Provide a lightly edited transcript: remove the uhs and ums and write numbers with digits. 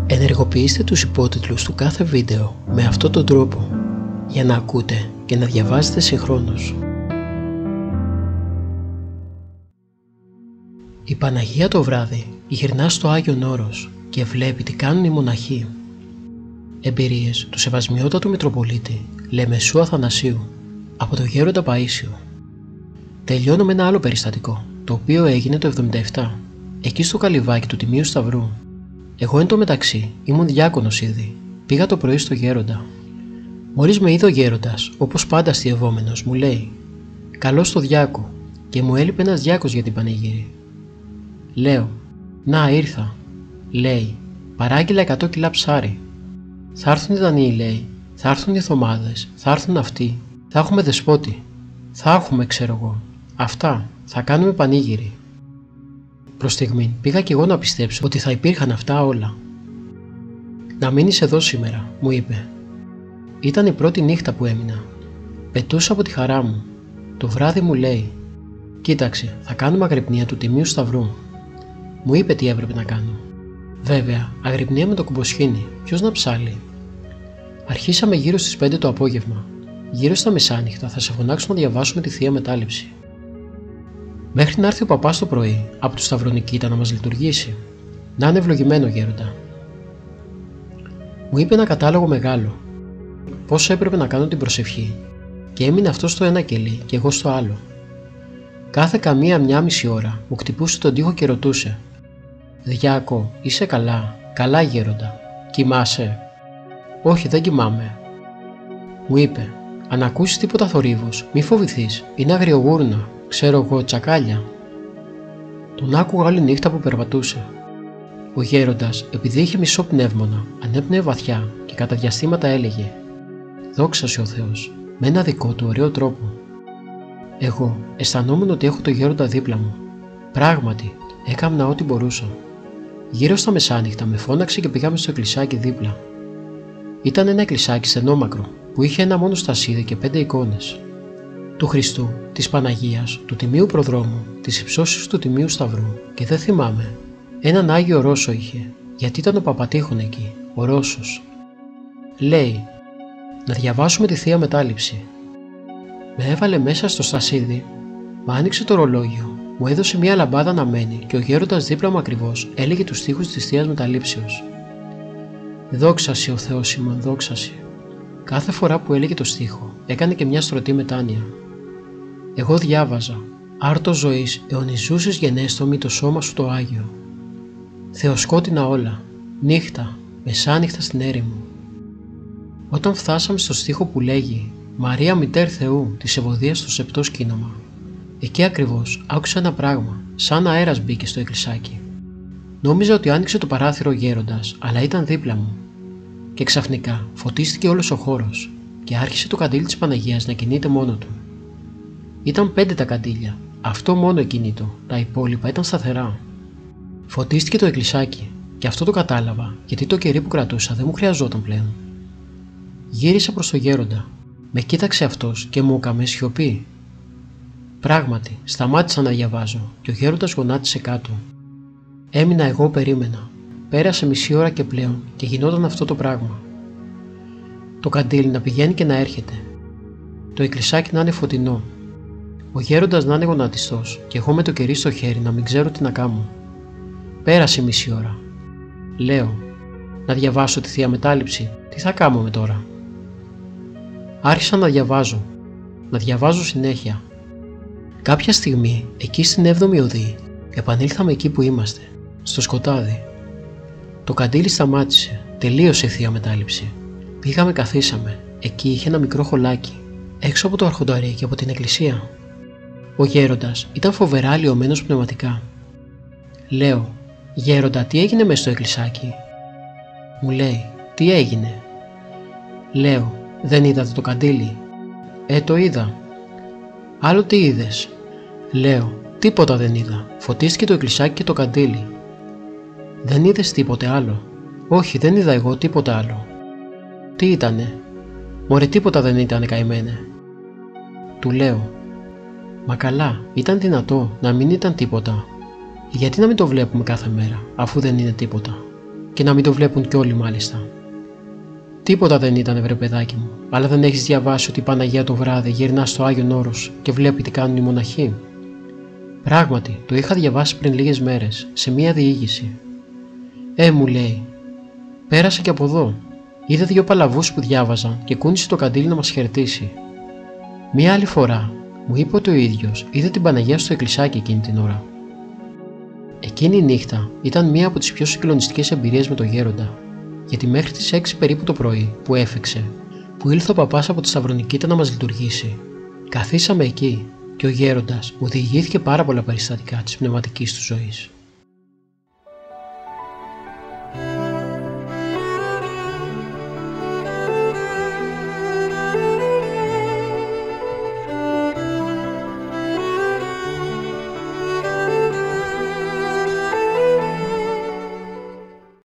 Ενεργοποιήστε τους υπότιτλους του κάθε βίντεο με αυτόν τον τρόπο για να ακούτε και να διαβάζετε συγχρόνως. Η Παναγία το βράδυ γυρνά στο Άγιον Όρος και βλέπει τι κάνουν οι μοναχοί. Εμπειρίες του Σεβασμιότατου Μητροπολίτη Λεμεσού Αθανασίου από το Γέροντα Παΐσιο. Τελειώνω με ένα άλλο περιστατικό, το οποίο έγινε το 1977, εκεί στο καλυβάκι του Τιμίου Σταυρού. Εγώ εν τω μεταξύ ήμουν διάκονος ήδη. Πήγα το πρωί στο Γέροντα. Μόλις με είδε ο Γέροντας, όπως πάντα αστειευόμενος, μου λέει «Καλώς το διάκο», και μου έλειπε ένας διάκος για την πανηγύρη. Λέω «Να, ήρθα». Λέει «Παράγγειλα 100 κιλά ψάρι. Θα έρθουν οι Δανείοι», λέει, «θα έρθουν οι Θωμάδες, θα έρθουν αυτοί, θα έχουμε δεσπότη, θα έχουμε, ξέρω εγώ, αυτά, θα κάνουμε πανήγυρη». Προς στιγμήν πήγα κι εγώ να πιστέψω ότι θα υπήρχαν αυτά όλα. «Να μείνεις εδώ σήμερα», μου είπε. Ήταν η πρώτη νύχτα που έμεινα. Πετούσα από τη χαρά μου. Το βράδυ μου λέει «Κοίταξε, θα κάνουμε αγρυπνία του Τιμίου Σταυρού». Μου είπε τι έπρεπε να κάνω. Βέβαια, αγρυπνία με το κουμποσχήνι, ποιος να ψάλει. Αρχίσαμε γύρω στις 5 το απόγευμα. Γύρω στα μεσάνυχτα θα σε φωνάξω να διαβάσουμε τη Θεία Μετάληψη. Μέχρι να έρθει ο παπάς το πρωί από του Σταυρονικήτα να μας λειτουργήσει. Να είναι ευλογημένο, Γέροντα. Μου είπε ένα κατάλογο μεγάλο. Πώς έπρεπε να κάνω την προσευχή, και έμεινε αυτό στο ένα κελί και εγώ στο άλλο. Κάθε μία μισή ώρα μου χτυπούσε τον τοίχο και ρωτούσε «Διάκο, είσαι καλά?» «Καλά, Γέροντα». «Κοιμάσαι?» «Όχι, δεν κοιμάμαι». Μου είπε «Αν ακούσεις τίποτα θορύβους, μη φοβηθείς, είναι αγριογούρνα, ξέρω εγώ, τσακάλια». Τον άκουγα όλη νύχτα που περπατούσε. Ο Γέροντας, επειδή είχε μισό πνεύμονα, ανέπνεε βαθιά και κατά διαστήματα έλεγε «Δόξα σε ο Θεός», με ένα δικό του ωραίο τρόπο. Εγώ αισθανόμουν ότι έχω το Γέροντα δίπλα μου. Πράγματι, έκαμνα ό,τι μπορούσα. Γύρω στα μεσάνυχτα με φώναξε και πήγαμε στο εκκλησάκι δίπλα. Ήταν ένα εκκλησάκι στενόμακρο που είχε ένα μόνο στασίδι και 5 εικόνες. Του Χριστού, της Παναγίας, του Τιμίου Προδρόμου, της υψώσεως του Τιμίου Σταυρού και δεν θυμάμαι. Έναν Άγιο Ρώσο είχε, γιατί ήταν ο Παπατήχων εκεί, ο Ρώσος. Λέει να διαβάσουμε τη Θεία Μετάληψη. Με έβαλε μέσα στο στασίδι, μ' άνοιξε το ρολόγιο, μου έδωσε μια λαμπάδα να μένει και ο Γέροντας δίπλα μου ακριβώς έλεγε τους στίχους της Θείας Μεταλήψεως. «Δόξαση ο Θεός ημών, δόξαση». Κάθε φορά που έλεγε το στίχο έκανε και μια στρωτή μετάνοια. Εγώ διάβαζα «Άρτος ζωής αιωνιζούσες γενέστομη το σώμα σου το Άγιο». Θεοσκότεινα όλα, νύχτα, μεσάνυχτα στην έρημο. Όταν φτάσαμε στο στίχο που λέγει «Μαρία Μητέρ Θεού της Ευωδίας στο σεπτό σκήνομα», εκεί ακριβώς άκουσα ένα πράγμα, σαν αέρας μπήκε στο εκκλησάκι. Νόμιζα ότι άνοιξε το παράθυρο ο Γέροντας, αλλά ήταν δίπλα μου. Και ξαφνικά φωτίστηκε όλος ο χώρος και άρχισε το καντήλι της Παναγίας να κινείται μόνο του. Ήταν 5 τα καντήλια, αυτό μόνο εκκίνητο, τα υπόλοιπα ήταν σταθερά. Φωτίστηκε το εκκλησάκι και αυτό το κατάλαβα, γιατί το κερί που κρατούσα δεν μου χρειαζόταν πλέον. Γύρισα προς το Γέροντα. Με κοίταξε αυτός και μου έκαμε σιωπή. Πράγματι, σταμάτησα να διαβάζω και ο Γέροντας γονάτισε κάτω. Έμεινα εγώ, περίμενα. Πέρασε μισή ώρα και πλέον και γινόταν αυτό το πράγμα. Το καντήλι να πηγαίνει και να έρχεται. Το εκκλησάκι να είναι φωτεινό. Ο Γέροντας να είναι γονατιστός και εγώ με το κερί στο χέρι να μην ξέρω τι να κάνω. Πέρασε μισή ώρα. Λέω, να διαβάσω τη Θεία Μετάληψη, τι θα κάνουμε τώρα. Άρχισα να διαβάζω συνέχεια. Κάποια στιγμή, εκεί στην 7η οδή, επανήλθαμε εκεί που είμαστε, στο σκοτάδι. Το καντήλι σταμάτησε, τελείωσε η Θεία Μετάληψη. Πήγαμε, καθίσαμε, εκεί είχε ένα μικρό χωλάκι, έξω από το αρχονταρί και από την εκκλησία. Ο Γέροντας ήταν φοβερά αλλοιωμένος πνευματικά. Λέω, Γέροντα, τι έγινε μες στο εκκλησάκι? Μου λέει, τι έγινε? Λέω, δεν είδατε το καντήλι? Το είδα. Άλλο τι είδες? Λέω, τίποτα δεν είδα. Φωτίστηκε το εκκλησάκι και το καντήλι. Δεν είδες τίποτε άλλο? Όχι, δεν είδα εγώ τίποτα άλλο. Τι ήτανε? Μωρέ, τίποτα δεν ήτανε, καημένε. Του λέω, μα καλά, ήταν δυνατό να μην ήταν τίποτα? Γιατί να μην το βλέπουμε κάθε μέρα, αφού δεν είναι τίποτα? και να μην το βλέπουν κι όλοι μάλιστα. Τίποτα δεν ήταν, βρε παιδάκι μου, αλλά δεν έχεις διαβάσει ότι η Παναγία το βράδυ γυρνά στο Άγιον Όρος και βλέπει τι κάνουν οι μοναχοί? Πράγματι, το είχα διαβάσει πριν λίγες μέρες, σε μία διήγηση. Μου λέει, πέρασε και από εδώ. Είδε δύο παλαβούς που διάβαζαν και κούνησε το καντήλι να μας χαιρετήσει. Μία άλλη φορά, μου είπε ότι ο ίδιος είδε την Παναγία στο εκκλησάκι εκείνη την ώρα. Εκείνη η νύχτα ήταν μία από τις πιο συγκλονιστικές εμπειρίες με τον Γέροντα, γιατί μέχρι τις 6 περίπου το πρωί που έφεξε, που ήλθε ο παπάς από τη Σταυρονικήτα να μας λειτουργήσει, καθίσαμε εκεί και ο Γέροντας μου διηγήθηκε πάρα πολλά περιστατικά της πνευματικής του ζωής.